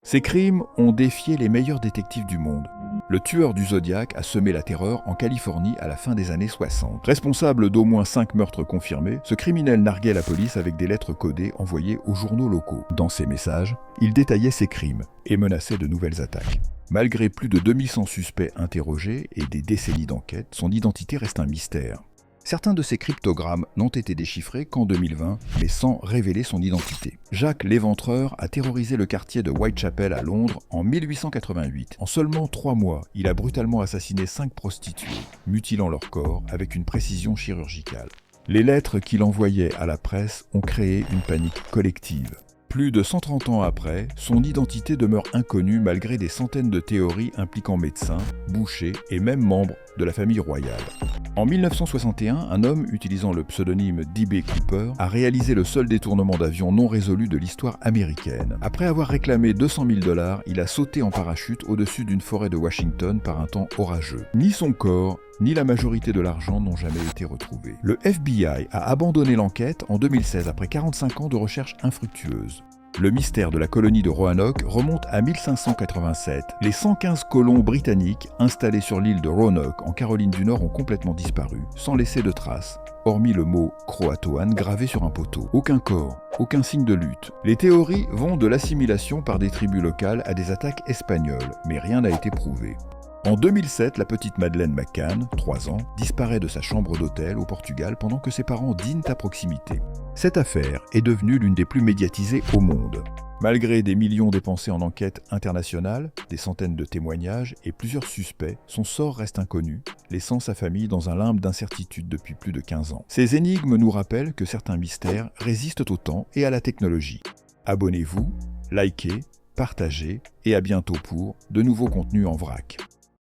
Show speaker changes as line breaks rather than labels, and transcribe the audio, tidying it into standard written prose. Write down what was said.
Ces crimes ont défié les meilleurs détectives du monde. Le tueur du Zodiac a semé la terreur en Californie à la fin des années 60. Responsable d'au moins 5 meurtres confirmés, ce criminel narguait la police avec des lettres codées envoyées aux journaux locaux. Dans ces messages, il détaillait ses crimes et menaçait de nouvelles attaques. Malgré plus de 2100 suspects interrogés et des décennies d'enquête, son identité reste un mystère. Certains de ces cryptogrammes n'ont été déchiffrés qu'en 2020, mais sans révéler son identité. Jacques l'Éventreur a terrorisé le quartier de Whitechapel à Londres en 1888. En seulement 3 mois, il a brutalement assassiné 5 prostituées, mutilant leur corps avec une précision chirurgicale. Les lettres qu'il envoyait à la presse ont créé une panique collective. Plus de 130 ans après, son identité demeure inconnue malgré des centaines de théories impliquant médecins, bouchers et même membres de la famille royale. En 1961, un homme utilisant le pseudonyme D.B. Cooper a réalisé le seul détournement d'avion non résolu de l'histoire américaine. Après avoir réclamé 200 000 $, il a sauté en parachute au-dessus d'une forêt de Washington par un temps orageux. Ni son corps, ni la majorité de l'argent n'ont jamais été retrouvés. Le FBI a abandonné l'enquête en 2016 après 45 ans de recherches infructueuses. Le mystère de la colonie de Roanoke remonte à 1587. Les 115 colons britanniques installés sur l'île de Roanoke en Caroline du Nord ont complètement disparu, sans laisser de traces, hormis le mot Croatoan gravé sur un poteau. Aucun corps, aucun signe de lutte. Les théories vont de l'assimilation par des tribus locales à des attaques espagnoles, mais rien n'a été prouvé. En 2007, la petite Madeleine McCann, 3 ans, disparaît de sa chambre d'hôtel au Portugal pendant que ses parents dînent à proximité. Cette affaire est devenue l'une des plus médiatisées au monde. Malgré des millions dépensés en enquêtes internationales, des centaines de témoignages et plusieurs suspects, son sort reste inconnu, laissant sa famille dans un limbe d'incertitude depuis plus de 15 ans. Ces énigmes nous rappellent que certains mystères résistent au temps et à la technologie. Abonnez-vous, likez, partagez et à bientôt pour de nouveaux contenus en vrac.